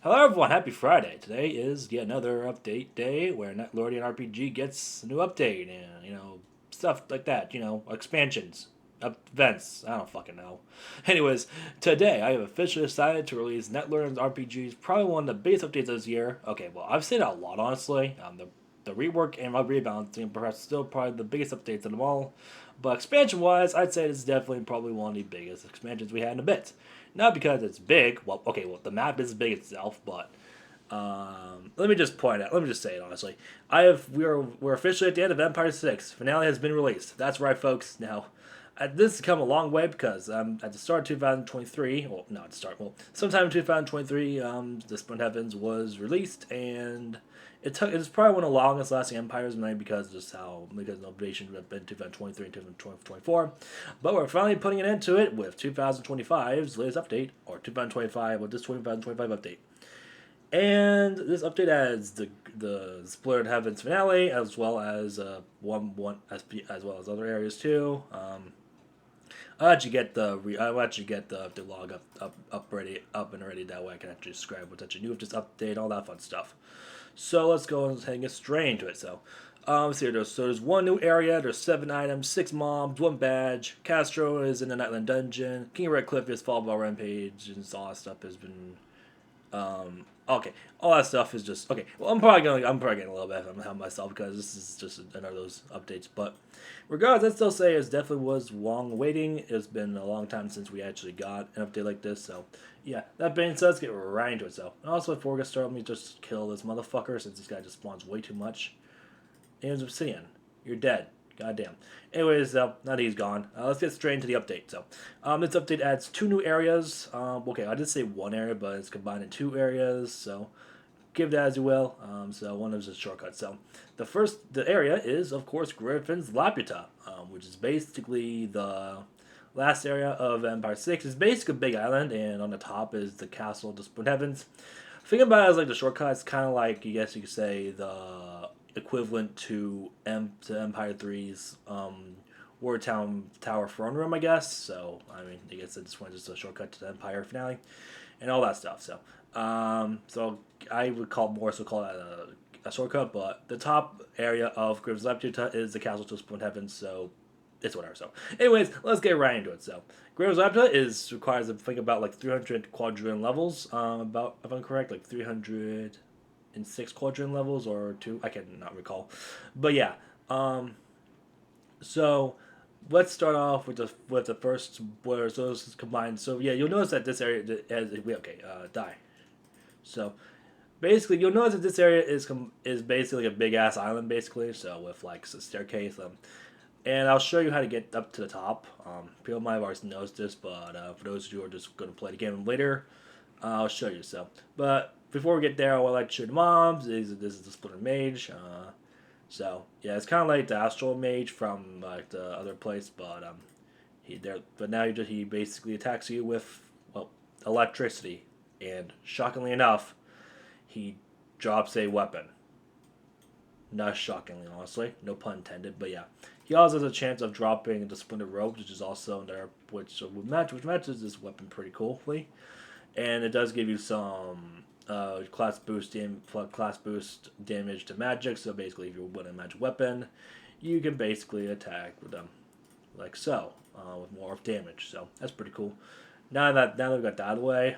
Hello everyone, happy Friday. Today is yet another update day where Knightlordian RPG gets a new update and, stuff like that, expansions, events, I don't fucking know. Anyways, today I have officially decided to release Knightlordian RPG's probably one of the biggest updates this year. Okay, well, I've said that a lot, honestly. The rework and rebalancing perhaps still probably the biggest updates of them all. But expansion wise, I'd say it's definitely probably one of the biggest expansions we had in a bit. Not because it's big. Well, okay, well the map is big itself, but let me just point out. Let me just say it honestly. We're officially at the end of Empire 6. Finale has been released. That's right, folks. Now, this has come a long way because at the start of 2023, well, not at the start, well, sometime in 2023, the Splintered Heavens was released, and it's probably one of the longest lasting empires, maybe because innovation have been 2023 and 2024, but we're finally putting an end to it with 2025's latest update, or 2025 with this 2025 update. And this update adds the Splintered Heavens finale, as well as one as well as other areas too. I'll actually get the log up and ready. That way I can actually describe what's actually new with this update, all that fun stuff. So let's go and get straight into it. There's one new area. There's 7 items, 6 mobs, 1 badge. Katastro is in the Knightland Dungeon. King of Redcliffia is followed by Rampage, and all that stuff has been okay, all that stuff is just okay. Well, I'm probably getting a little bit ahead of myself because this is just another of those updates. But regardless, I'd still say it definitely was long waiting. It's been a long time since we actually got an update like this. So yeah, that being said, let's get right into it. So and also before we get started, let me just kill this motherfucker since this guy just spawns way too much. Name's Obsidian. You're dead. Goddamn. Anyways, now that he's gone, let's get straight into the update. This update adds 2 new areas. Okay, I did say one area, but it's combined in 2 areas. So, give that as you will. One is a shortcut. The area is, of course, Griffin's Laputa, which is basically the last area of Empire 6. It's basically a big island, and on the top is the castle, the Splintered Heavens. Think about it as like the shortcut. It's kind of like, I guess you could say, the equivalent to Empire 3's War Tower Throne Room, I guess. So, I mean, I guess this one is just a shortcut to the Empire finale and all that stuff. So I would call that a shortcut, but the top area of Griff's Laputa is the castle to Splintered Heavens, so it's whatever. So, anyways, let's get right into it. So, Griff's Laputa requires, I think, about like 300 quadrillion levels. About, if I'm correct, like 306 quadrillion levels or two. I cannot recall, but yeah. So let's start off with the first where so this is combined. So yeah, you'll notice that this area has die. So basically, you'll notice that this area is basically a big ass island, basically. So with like a staircase, and I'll show you how to get up to the top. People might have already noticed this, but for those of you who are just going to play the game later, I'll show you. But before we get there, I would like to show the mobs. This is the Splinter Mage. Yeah, it's kind of like the Astral Mage from like the other place, but now he basically attacks you with electricity, and shockingly enough, he drops a weapon. Not shockingly, honestly, no pun intended, but yeah, he also has a chance of dropping the Splinter Robe, which is also there, which matches this weapon pretty coolly, and it does give you some class boost damage to magic. So basically, if you're winning a magic weapon, you can basically attack with them like so with more damage. So that's pretty cool. Now that we got that out of the way,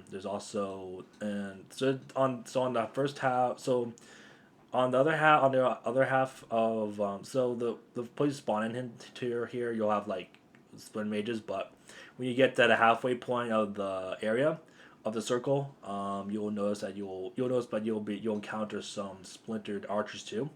there's also on the first half. So on the other half of the place spawning into here, you'll have like splinter mages, but when you get to the halfway point of the area of the circle, you'll encounter some splintered archers too,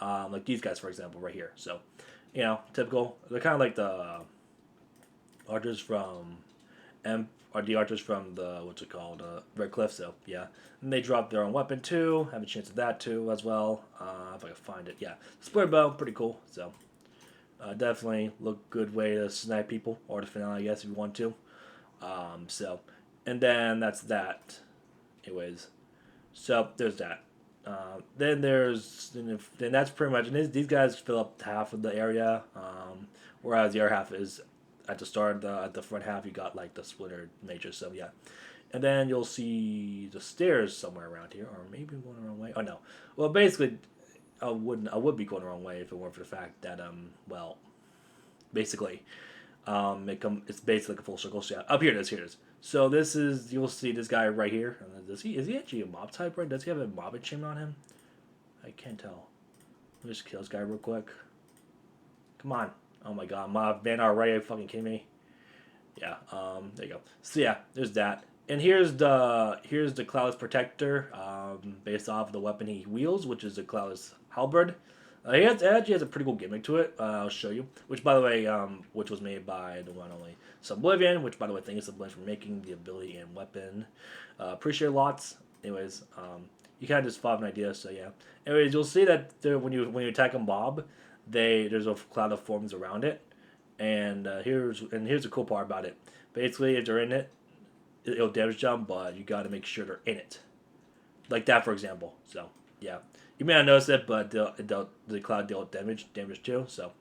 like these guys for example right here. So, typical. They're kind of like the archers from are the archers from the what's it called Red Cliff. So yeah, and they drop their own weapon too. Have a chance of that too as well. If I can find it, yeah, splinter bow, pretty cool. So definitely look good way to snipe people or the finale, I guess, if you want to. So, and then that's that. Anyways, so there's that. Then that's pretty much. And these guys fill up half of the area, whereas the other half is at the start. At the front half, you got like the splintered mages. So yeah, And then you'll see the stairs somewhere around here, or maybe I'm going the wrong way. Oh no. Well, basically, I would be going the wrong way if it weren't for the fact that well, basically, it's basically like a full circle. So yeah, up here it is. Here it is. So this is, you'll see this guy right here. Is he actually a mob type, right? Does he have a mob achievement on him? I can't tell. Let me just kill this guy real quick. Come on. Oh my god, mob man already, are you fucking kidding me? Yeah, there you go. So yeah, there's that. And here's the Cloudless Protector, based off of the weapon he wields, which is the Cloudless Halberd. He actually has a pretty cool gimmick to it. I'll show you. Which, by the way, which was made by the one only Sublivion. Which, by the way, thank you Sublivion for making the ability and weapon. Appreciate lots. Anyways, you kind of just thought of an idea. So yeah. Anyways, you'll see that when you attack a mob, there's a cloud of forms around it. And here's the cool part about it. Basically, if they're in it, it'll damage them, but you got to make sure they're in it. Like that, for example. So yeah. You may not notice it, but the cloud dealt damage too. So,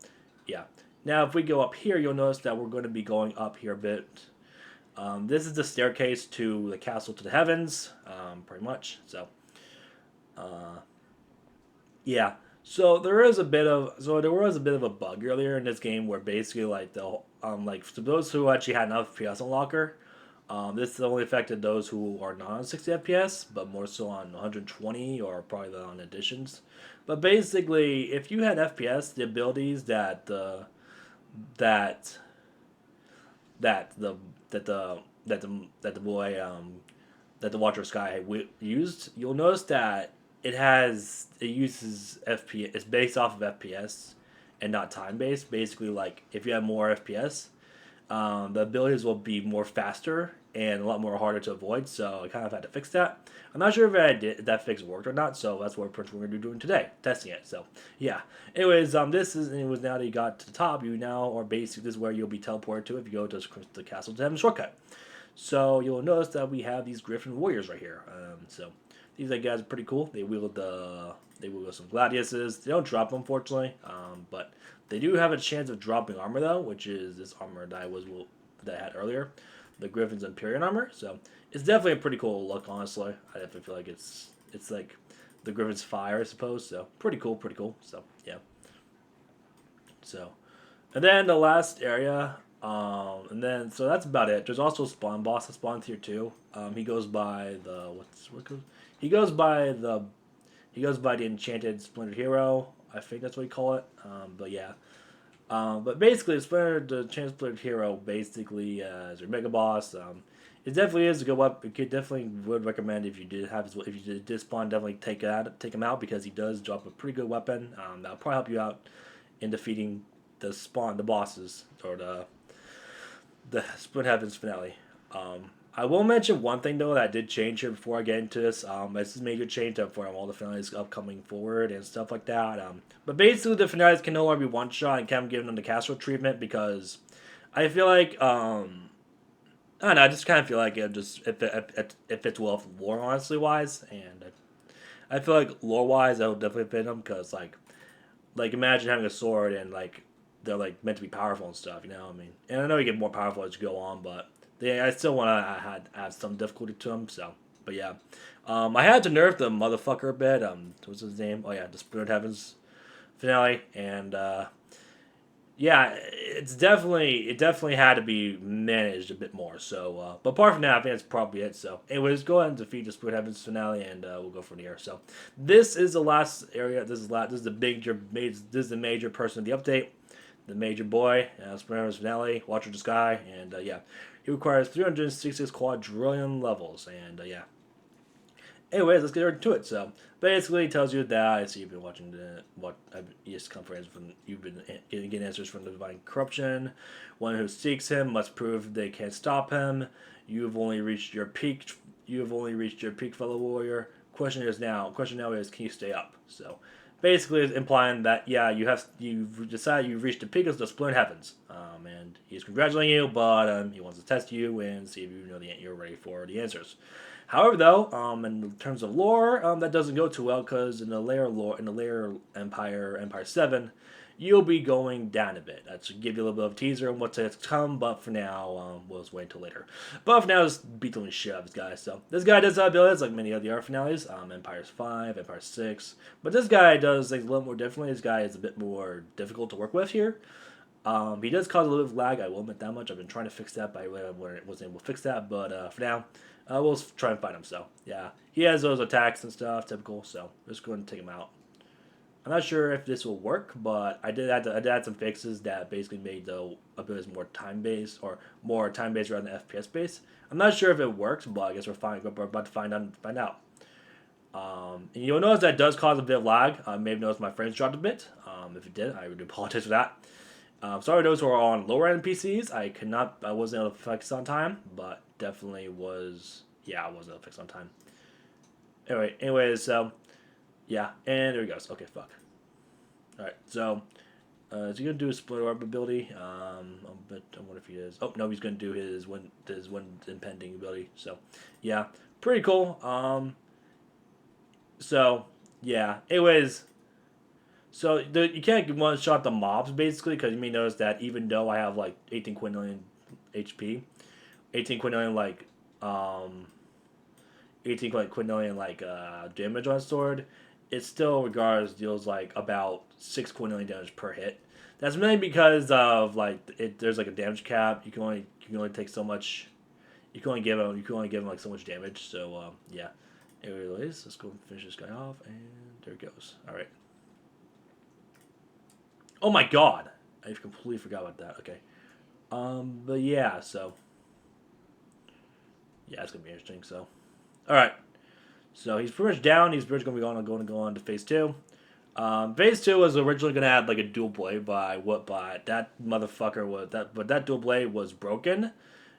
yeah. Now, if we go up here, you'll notice that we're going to be going up here a bit. This is the staircase to the castle to the heavens, pretty much. So, yeah. So there was a bit of a bug earlier in this game where basically like for those who actually had an FPS unlocker. This only affected those who are not on 60 FPS, but more so on 120 or probably on editions. But basically, if you had FPS, the abilities that the Watcher Sky used, you'll notice that it uses FPS. It's based off of FPS and not time based. Basically, like if you have more FPS. The abilities will be more faster and a lot more harder to avoid, so I kind of had to fix that. I'm not sure if that fix worked or not, so that's what we're going to be doing today, testing it. So yeah. Anyways, now that you got to the top, you now are basically this is where you'll be teleported to if you go to the castle to have a shortcut. So you'll notice that we have these Griffin warriors right here. So these guys are pretty cool. They wield some gladiuses. They don't drop them, unfortunately, but they do have a chance of dropping armor though, which is this armor that I had earlier, the Griffin's Empyrean armor. So it's definitely a pretty cool look, honestly. I definitely feel like it's like the Griffin's fire, I suppose. So pretty cool. So yeah. So, and then the last area, so that's about it. There's also a spawn boss that spawns here too. He goes by He goes by the Enchanted Splintered Hero. I think that's what you call it. But yeah. But basically, the Enchanted Splintered Hero basically is your mega boss. It definitely is a good weapon. Would recommend if you did spawn, definitely take him out because he does drop a pretty good weapon. That'll probably help you out in defeating the bosses or the Split Heavens finale. I will mention one thing though that did change here before I get into this. This is a major change for all the finales upcoming forward and stuff like that. But basically the finales can no longer be one shot and can't give them the Katastro treatment because I feel like I don't know. I just kind of feel like it fits well with lore, honestly wise, and I feel like lore wise that would definitely fit them because like imagine having a sword and like they're like meant to be powerful and stuff, you know what I mean? And I know you get more powerful as you go on, but I still want to add some difficulty to them. So, but yeah, I had to nerf the motherfucker a bit. What's his name? Oh yeah, the Splintered Heavens finale, and yeah, it definitely had to be managed a bit more. So, but apart from that, I think that's probably it. So, anyways, go ahead and defeat the Splintered Heavens finale, and we'll go from here. So, this is the last area. This is the major person of the update, the major boy, Splintered Heavens finale, Watcher of the Sky, and yeah. He requires 366 quadrillion levels, and yeah. Anyways, let's get right into it. So, basically, it tells you that I see you've been watching you've been getting answers from the divine corruption. One who seeks him must prove they can't stop him. You have only reached your peak, fellow warrior. Question now is, can you stay up? So, basically, it's implying that you've decided you've reached the peak of the Splintered Heavens, and he's congratulating you, but he wants to test you and see if you know you're ready for the answers. However, though, in terms of lore, that doesn't go too well because in the layer Empire 7, you'll be going down a bit. That should give you a little bit of a teaser on what's to come, but for now, we'll just wait until later. But for now, just beat the shit out of this guy. So this guy does have abilities like many of the other finales, Empire's 5, Empire 6, but this guy does things a little more differently. This guy is a bit more difficult to work with here. He does cause a little bit of lag, I will admit that much. I've been trying to fix that, but I really wasn't able to fix that. But for now, we'll try and fight him. So, yeah. He has those attacks and stuff, typical, so we're just going to take him out. I'm not sure if this will work, but I did add some fixes that basically made the abilities more time-based, or more time-based rather than FPS-based. I'm not sure if it works, but I guess we're about to find out. And you'll notice that does cause a bit of lag. I may have noticed my frames dropped a bit. If it did, I would apologize for that. Sorry to those who are on lower end PCs. I wasn't able to fix on time, but definitely was, I wasn't able to fix on time. Anyways, so, yeah, and there he goes. Okay, fuck. Alright, so, is he going to do a Splintered ability? I wonder if he is. Oh, no, he's going to do his one impending ability. So, yeah, pretty cool. So, yeah, anyways. So, you can't one-shot the mobs, basically, because you may notice that even though I have, like, 18 quintillion HP, 18 quintillion, like, 18 quintillion, like, damage on sword, it still deals, like, about 6 quintillion damage per hit. That's mainly because of, like, there's, like, a damage cap. You can only take so much, you can only give him, like, so much damage, so, yeah. Anyways, let's go and finish this guy off, and there it goes. Alright. Oh my god! I completely forgot about that. Okay. But yeah, so. Yeah, it's gonna be interesting, so. Alright. So he's pretty much down. He's pretty much going to go on to phase 2. Phase 2 was originally gonna have like a dual blade, but that motherfucker but that dual blade was broken.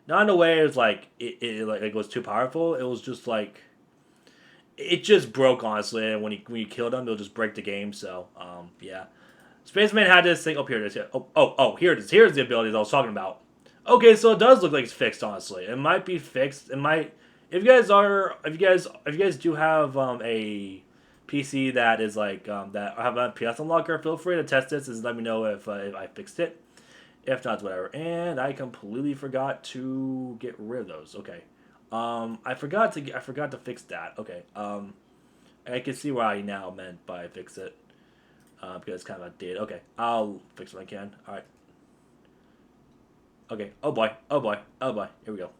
Not in a way it was like it was too powerful. It was just like it just broke, honestly, and when you killed him, it'll just break the game, so yeah. Spaceman had this thing. Oh, here it is. Here. Oh, here it is. Here's the abilities I was talking about. Okay, so it does look like it's fixed. Honestly, it might be fixed. It might. If you guys do have a PC that is like that have a PS unlocker, feel free to test this and let me know if I fixed it. If not, whatever. And I completely forgot to get rid of those. Okay. I forgot to fix that. Okay. I can see what I now meant by fix it. Because it's kind of outdated. Okay, I'll fix what I can. Alright. Okay, oh boy, oh boy, oh boy. Here we go.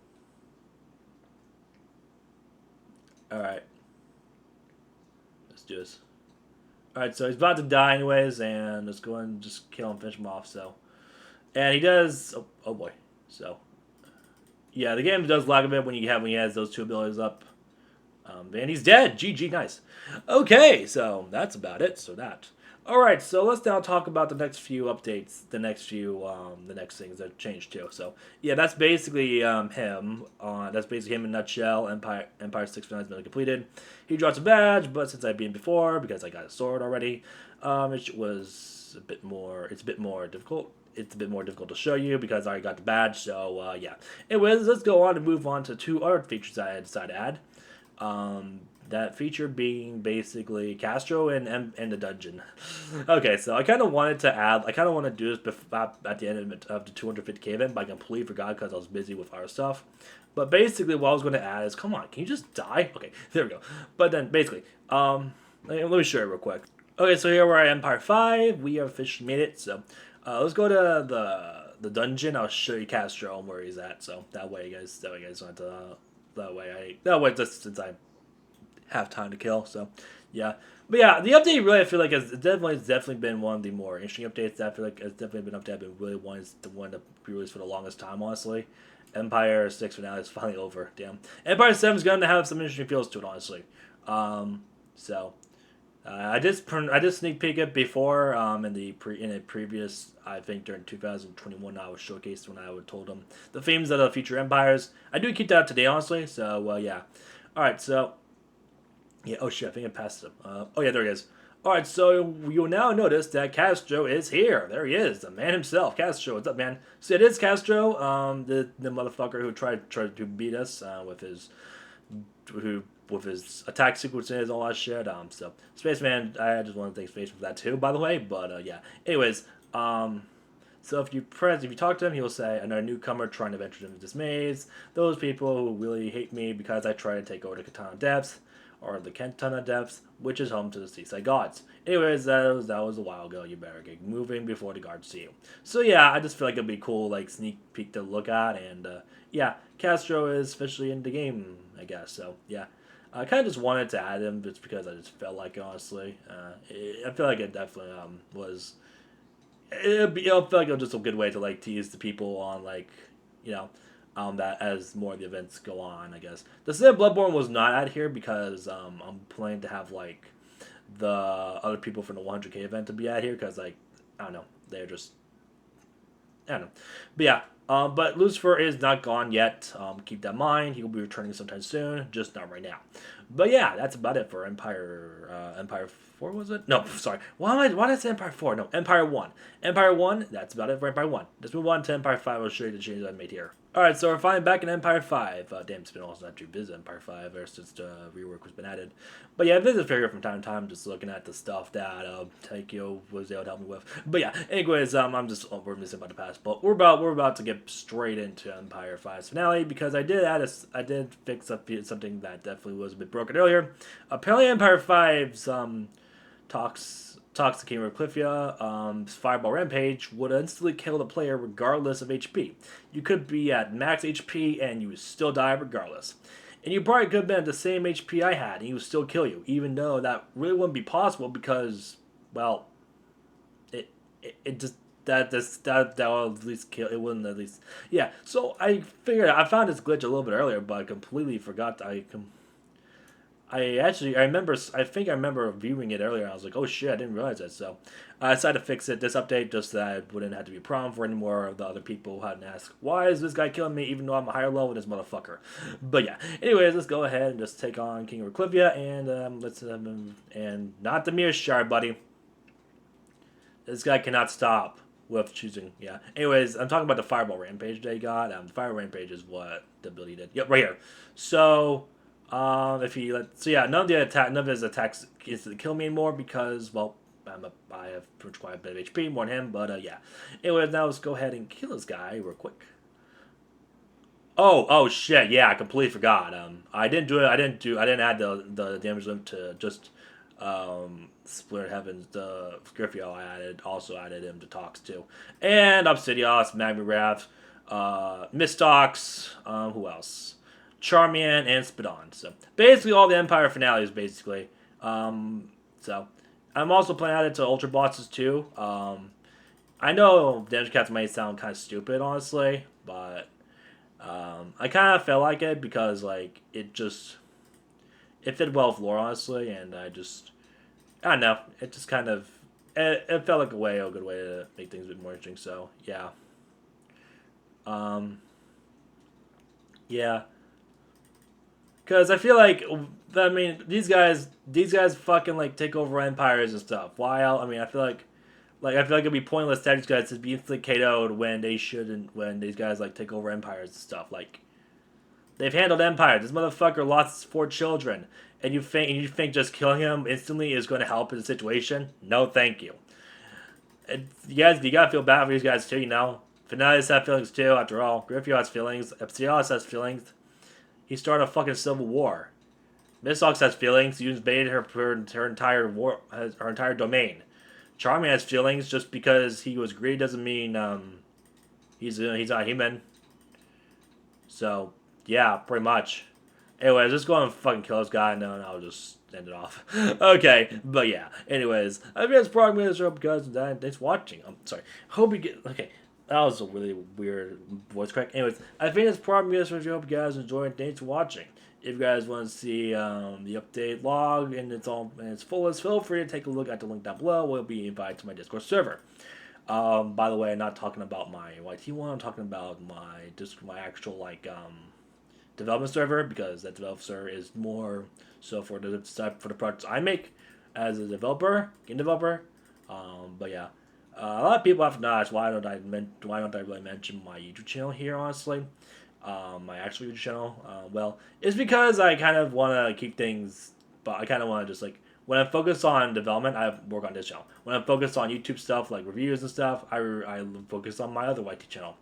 Alright. Let's do this. Alright, so he's about to die anyways, and let's go and just kill him, finish him off, so. And he does... Oh boy. So. Yeah, the game does lag a bit when he has those two abilities up. And he's dead! GG, nice. Okay, so that's about it, so that... Alright, so let's now talk about the next few updates, the next things that changed too. So, yeah, that's basically him. That's basically him in a nutshell. Empire 6 has been completed. He drops a badge, but since I beat him before, because I got a sword already, it was a bit more, it's a bit more difficult. It's a bit more difficult to show you because I already got the badge, so, yeah. Anyways, let's go on and move on to 2 other features I decided to add. That feature being basically Katastro and the dungeon. Okay, so I kind of wanted to do this at the end of the 250k event, but I completely forgot because I was busy with other stuff. But basically, what I was going to add is, come on, can you just die? Okay, there we go. But then, basically, let me show you real quick. Okay, so here we're at Empire 5. We have officially made it, so let's go to the dungeon. I'll show you Katastro and where he's at, so that way you guys don't have to, just since I have time to kill, so yeah. But yeah, the update really I feel like has definitely been one of the more interesting updates. I feel like it's definitely been an update I've been really wanting to be released for the longest time, honestly. Empire 6 finale is finally over. Damn. Empire 7 is going to have some interesting feels to it, honestly. So I did sneak peek it before in a previous, I think during 2021 I was showcased when I told them the themes of the future empires. I do keep that up to date, honestly. So yeah. All right, so. Yeah, oh shit, I think I passed him. Oh yeah, there he is. Alright, so you'll now notice that Katastro is here. There he is, the man himself. Katastro, what's up, man? So it is Katastro, the motherfucker who tried to beat us with his... who with his attack sequences and all that shit. So Spaceman, I just want to thank Spaceman for that too, by the way. But yeah. Anyways, so if you talk to him, he'll say, "Another newcomer trying to venture into this maze. Those people who really hate me because I try to take over the Katana Depths, or the Katana Depths, which is home to the Seaside Gods." Anyways, that was a while ago. You better get moving before the guards see you. So yeah, I just feel like it'd be cool, like sneak peek to look at, and yeah, Katastro is officially in the game, I guess. So yeah. I kind of just wanted to add him just because I just felt like it, honestly. I feel like it definitely was it'll feel like it was just a good way to like tease the people on like you know that as more of the events go on. I guess the Sin of Bloodborne was not out here because I'm planning to have like the other people from the 100K event to be out here because like I don't know, they're just I don't know, but yeah. But Lucifer is not gone yet. Keep that in mind. He will be returning sometime soon, just not right now. But yeah, that's about it for Empire 4, was it? No, sorry. Why did I say Empire 4? No, Empire 1. Empire 1, that's about it for Empire 1. Let's move on to Empire 5. I'll show you the changes I made here. Alright, so we're finally back in Empire 5. Damn, it's been almost not too busy Empire 5 ever since the rework has been added. But yeah, this is figure from time to time, just looking at the stuff that Taikyo was able to help me with. But yeah, anyways, I'm just we're missing about the past. But we're about to get straight into Empire 5's finale because I did fix up something that definitely was a bit broken earlier. Apparently, Empire 5's Toxic King Redcliffia, Fireball Rampage would instantly kill the player regardless of HP. You could be at max HP and you would still die regardless. And you probably could have been at the same HP I had and he would still kill you, even though that really wouldn't be possible because, well, it just that will at least kill. It wouldn't at least, yeah. So I found this glitch a little bit earlier, but I completely forgot. I think I remember viewing it earlier. And I was like, oh shit, I didn't realize that. So I decided to fix it this update just so that it wouldn't have to be a problem for any more of the other people who hadn't asked, why is this guy killing me even though I'm a higher level than this motherfucker? But yeah, anyways, let's go ahead and just take on King Redcliffia and let's and not the Mirror Shard, buddy. This guy cannot stop with choosing. Yeah. Anyways, I'm talking about the Fireball Rampage they got. The Fireball Rampage is what the ability did. Yep, right here. So. If he none of his attacks instantly kill me anymore because I have quite a bit of HP more than him. But yeah. Anyways, now let's go ahead and kill this guy real quick. Oh shit! Yeah, I completely forgot. I didn't add the damage limit to just Splintered Heavens. The Griffio I also added him to Tox too, and Obsidios, Magma Wrath, Mistox. Who else? Charmian and Spadon. So basically all the Empire finales basically. So I'm also planning it to Ultra Bosses too. I know Dungeon Cats might sound kind of stupid honestly, but I kind of felt like it because like it fit well with lore honestly, and I don't know, it just kind of it felt like a good way to make things a bit more interesting. So yeah. Yeah. Because I feel like, I mean, these guys fucking like take over empires and stuff. While I feel like it'd be pointless to have these guys to be instantly KO'd when they shouldn't. When these guys like take over empires and stuff, like they've handled empires. This motherfucker lost 4 children, and you think just killing him instantly is going to help in the situation? No, thank you. You gotta feel bad for these guys too. You know, Finales have feelings too. After all, Griffio has feelings. Epsios has feelings. He started a fucking civil war. Mistox has feelings. He invaded her entire domain. Charming has feelings. Just because he was greedy doesn't mean he's not human. So yeah, pretty much. Anyways, just go and fucking kill this guy, and then I'll just end it off. Okay, but yeah. Anyways, I think that's probably going to show up because thanks for watching. I'm sorry. Hope you get okay. That was a really weird voice crack. Anyways, I think it's probably this video. Hope you guys enjoyed. Thanks for watching. If you guys want to see the update log and it's fullest, feel free to take a look at the link down below. We'll be invited to my Discord server. By the way, I'm not talking about my YT one. I'm talking about my actual development server because that development server is more so for the projects I make as a game developer. But yeah. A lot of people have to ask why don't I really mention my YouTube channel here, honestly. my actual YouTube channel. Well, it's because I kind of want to keep things, but I kind of want to just like when I focus on development, I work on this channel. When I'm focused on YouTube stuff like reviews and stuff, I focus on my other YT channel.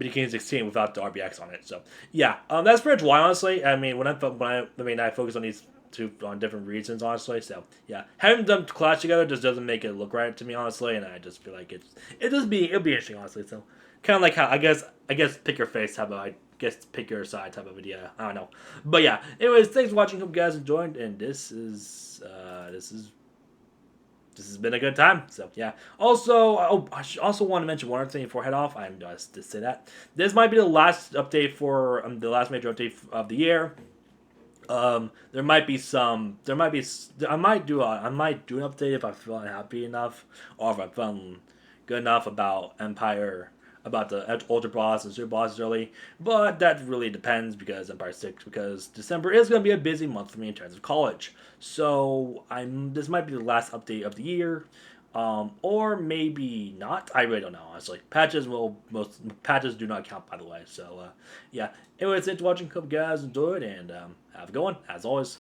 King 16 without the RBX on it. So yeah, that's pretty much why honestly. I mean, I focus on these two on different reasons honestly. So yeah, having them clash together just doesn't make it look right to me honestly, and I just feel like it'll be interesting honestly. So kind of like how I guess pick your face type of I guess pick your side type of idea. I don't know, but yeah. Anyways, thanks for watching. Hope you guys enjoyed, and this has been a good time. So yeah. Also, I also want to mention one other thing before I head off. I'm just to say that this might be the last update for the last major update of the year. There might be some. There might be. I might do an update if I feel happy enough, or if I feel good enough about Empire, about the Ultra Boss and Super Bosses early. But that really depends because because December is going to be a busy month for me in terms of college. So this might be the last update of the year. Or maybe not. I really don't know. Honestly, most patches do not count, by the way. So yeah. Anyways, thanks for watching. Hope you guys enjoyed, and have a good one as always.